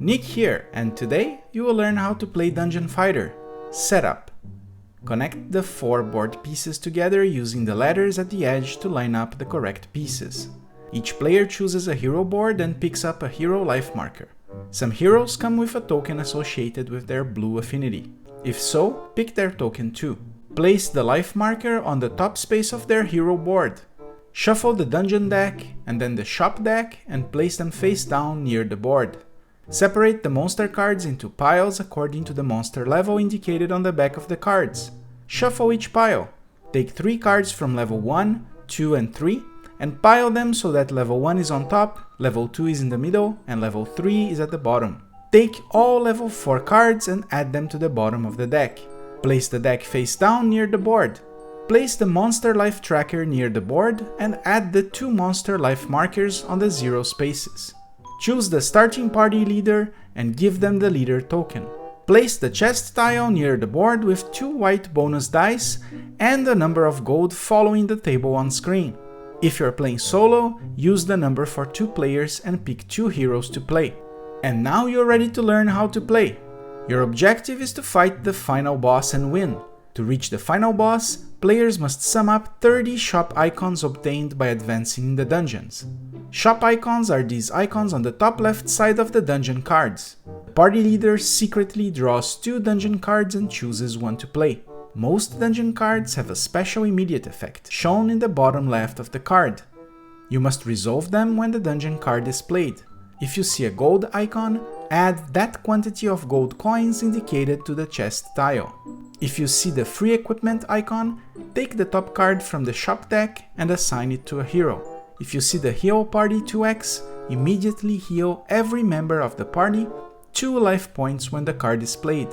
Nick here, and today you will learn how to play Dungeon Fighter. Setup. Connect the 4 board pieces together using the letters at the edge to line up the correct pieces. Each player chooses a hero board and picks up a hero life marker. Some heroes come with a token associated with their blue affinity. If so, pick their token too. Place the life marker on the top space of their hero board. Shuffle the dungeon deck and then the shop deck and place them face down near the board. Separate the monster cards into piles according to the monster level indicated on the back of the cards. Shuffle each pile. Take 3 cards from level 1, 2 and 3 and pile them so that level 1 is on top, level 2 is in the middle and level 3 is at the bottom. Take all level 4 cards and add them to the bottom of the deck. Place the deck face down near the board. Place the monster life tracker near the board and add the 2 monster life markers on the 0 spaces. Choose the starting party leader and give them the leader token. Place the chest tile near the board with 2 white bonus dice and the number of gold following the table on screen. If you're playing solo, use the number for 2 players and pick 2 heroes to play. And now you're ready to learn how to play. Your objective is to fight the final boss and win. To reach the final boss, players must sum up 30 shop icons obtained by advancing in the dungeons. Shop icons are these icons on the top left side of the dungeon cards. The party leader secretly draws 2 dungeon cards and chooses one to play. Most dungeon cards have a special immediate effect, shown in the bottom left of the card. You must resolve them when the dungeon card is played. If you see a gold icon, add that quantity of gold coins indicated to the chest tile. If you see the free equipment icon, take the top card from the shop deck and assign it to a hero. If you see the heal party 2x, immediately heal every member of the party 2 life points when the card is played.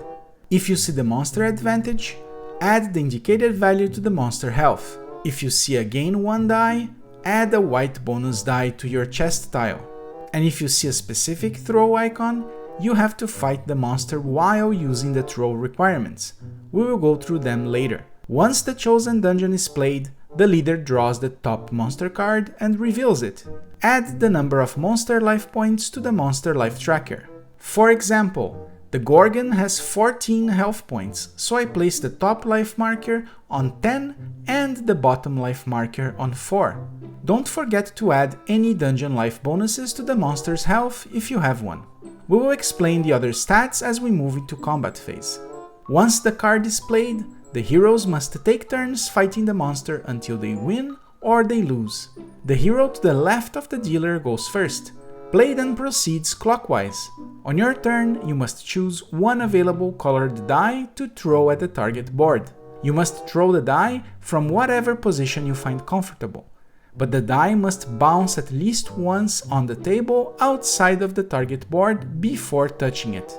If you see the monster advantage, add the indicated value to the monster health. If you see a gain 1 die, add a white bonus die to your chest tile. And if you see a specific throw icon, you have to fight the monster while using the throw requirements. We will go through them later. Once the chosen dungeon is played, the leader draws the top monster card and reveals it. Add the number of monster life points to the monster life tracker. For example, the Gorgon has 14 health points, so I place the top life marker on 10 and the bottom life marker on 4. Don't forget to add any dungeon life bonuses to the monster's health if you have one. We will explain the other stats as we move into combat phase. Once the card is played, the heroes must take turns fighting the monster until they win or they lose. The hero to the left of the dealer goes first. Play then proceeds clockwise. On your turn, you must choose one available colored die to throw at the target board. You must throw the die from whatever position you find comfortable, but the die must bounce at least once on the table outside of the target board before touching it.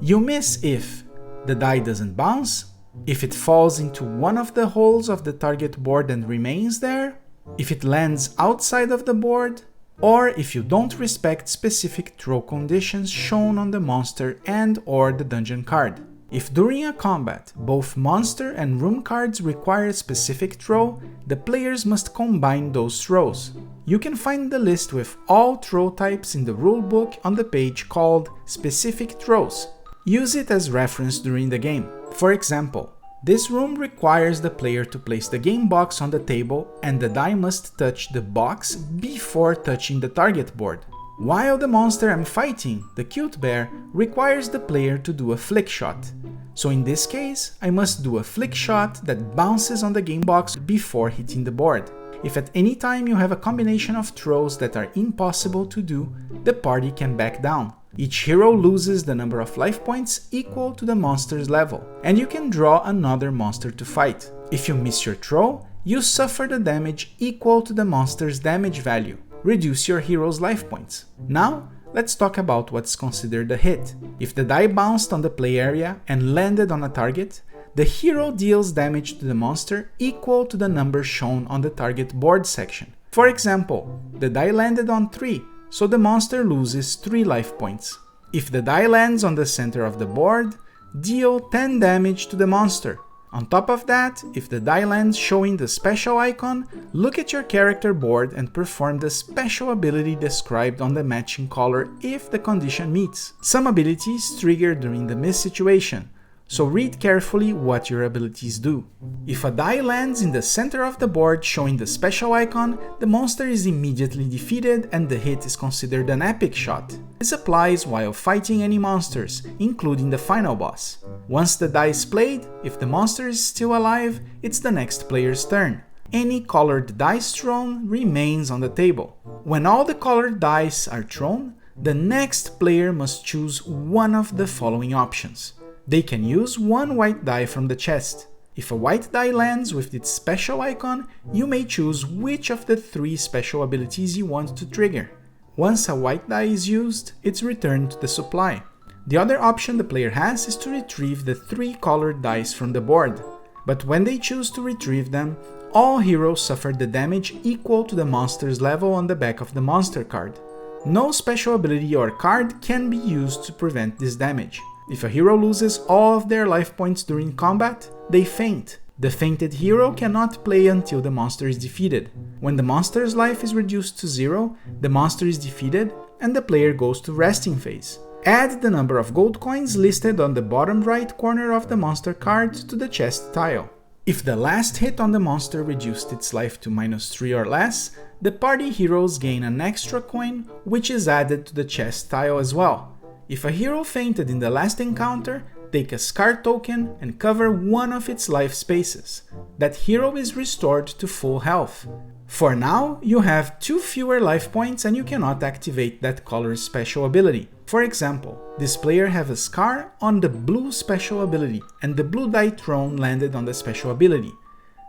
You miss if the die doesn't bounce, if it falls into one of the holes of the target board and remains there, if it lands outside of the board, or if you don't respect specific throw conditions shown on the monster and/or the dungeon card. If during a combat, both monster and room cards require a specific throw, the players must combine those throws. You can find the list with all throw types in the rulebook on the page called Specific Throws. Use it as reference during the game. For example, this room requires the player to place the game box on the table and the die must touch the box before touching the target board. While the monster I'm fighting, the cute bear, requires the player to do a flick shot. So in this case, I must do a flick shot that bounces on the game box before hitting the board. If at any time you have a combination of throws that are impossible to do, the party can back down. Each hero loses the number of life points equal to the monster's level, and you can draw another monster to fight. If you miss your throw, you suffer the damage equal to the monster's damage value. Reduce your hero's life points. Now, let's talk about what's considered a hit. If the die bounced on the play area and landed on a target, the hero deals damage to the monster equal to the number shown on the target board section. For example, the die landed on 3, so the monster loses 3 life points. If the die lands on the center of the board, deal 10 damage to the monster. On top of that, if the die lands showing the special icon, look at your character board and perform the special ability described on the matching color if the condition meets. Some abilities trigger during the miss situation, so read carefully what your abilities do. If a die lands in the center of the board showing the special icon, the monster is immediately defeated and the hit is considered an epic shot. This applies while fighting any monsters, including the final boss. Once the die is played, if the monster is still alive, it's the next player's turn. Any colored dice thrown remains on the table. When all the colored dice are thrown, the next player must choose one of the following options. They can use one white die from the chest. If a white die lands with its special icon, you may choose which of the 3 special abilities you want to trigger. Once a white die is used, it's returned to the supply. The other option the player has is to retrieve the 3 colored dice from the board. But when they choose to retrieve them, all heroes suffer the damage equal to the monster's level on the back of the monster card. No special ability or card can be used to prevent this damage. If a hero loses all of their life points during combat, they faint. The fainted hero cannot play until the monster is defeated. When the monster's life is reduced to 0, the monster is defeated and the player goes to resting phase. Add the number of gold coins listed on the bottom right corner of the monster card to the chest tile. If the last hit on the monster reduced its life to -3 or less, the party heroes gain an extra coin, which is added to the chest tile as well. If a hero fainted in the last encounter, take a scar token and cover one of its life spaces. That hero is restored to full health. For now, you have 2 fewer life points and you cannot activate that color's special ability. For example, this player have a scar on the blue special ability and the blue die thrown landed on the special ability.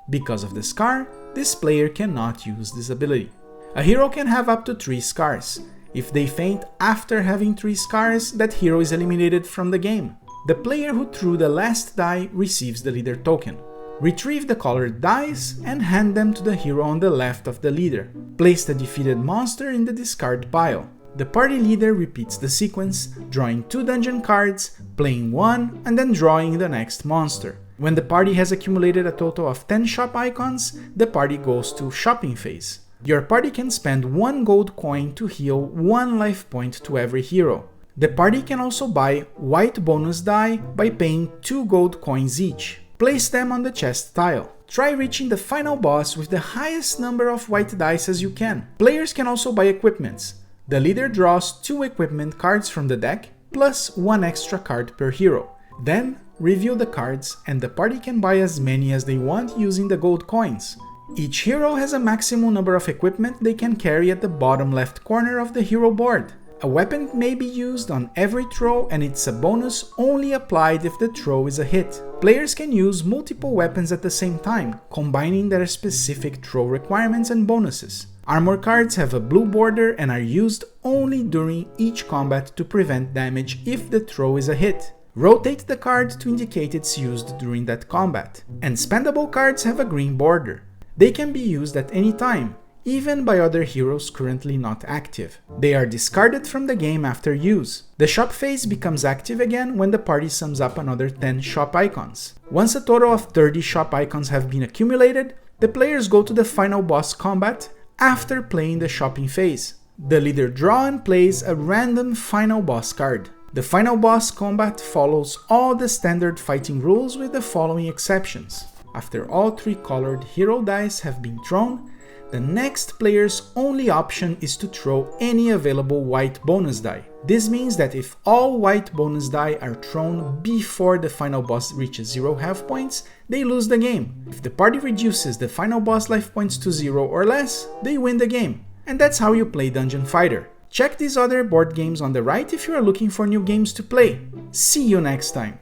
Because of the scar, this player cannot use this ability. A hero can have up to 3 scars. If they faint after having 3 scars, that hero is eliminated from the game. The player who threw the last die receives the leader token. Retrieve the colored dice and hand them to the hero on the left of the leader. Place the defeated monster in the discard pile. The party leader repeats the sequence, drawing 2 dungeon cards, playing 1, and then drawing the next monster. When the party has accumulated a total of 10 shop icons, the party goes to shopping phase. Your party can spend 1 gold coin to heal 1 life point to every hero. The party can also buy white bonus die by paying 2 gold coins each. Place them on the chest tile. Try reaching the final boss with the highest number of white dice as you can. Players can also buy equipments. The leader draws 2 equipment cards from the deck, plus 1 extra card per hero. Then, reveal the cards and the party can buy as many as they want using the gold coins. Each hero has a maximum number of equipment they can carry at the bottom left corner of the hero board. A weapon may be used on every throw and it's a bonus only applied if the throw is a hit. Players can use multiple weapons at the same time, combining their specific throw requirements and bonuses. Armor cards have a blue border and are used only during each combat to prevent damage if the throw is a hit. Rotate the card to indicate it's used during that combat. And spendable cards have a green border. They can be used at any time, even by other heroes currently not active. They are discarded from the game after use. The shop phase becomes active again when the party sums up another 10 shop icons. Once a total of 30 shop icons have been accumulated, the players go to the final boss combat after playing the shopping phase. The leader draws and plays a random final boss card. The final boss combat follows all the standard fighting rules with the following exceptions. After all 3 colored hero dice have been thrown, the next player's only option is to throw any available white bonus die. This means that if all white bonus die are thrown before the final boss reaches 0 health points, they lose the game. If the party reduces the final boss life points to 0 or less, they win the game. And that's how you play Dungeon Fighter. Check these other board games on the right if you are looking for new games to play. See you next time!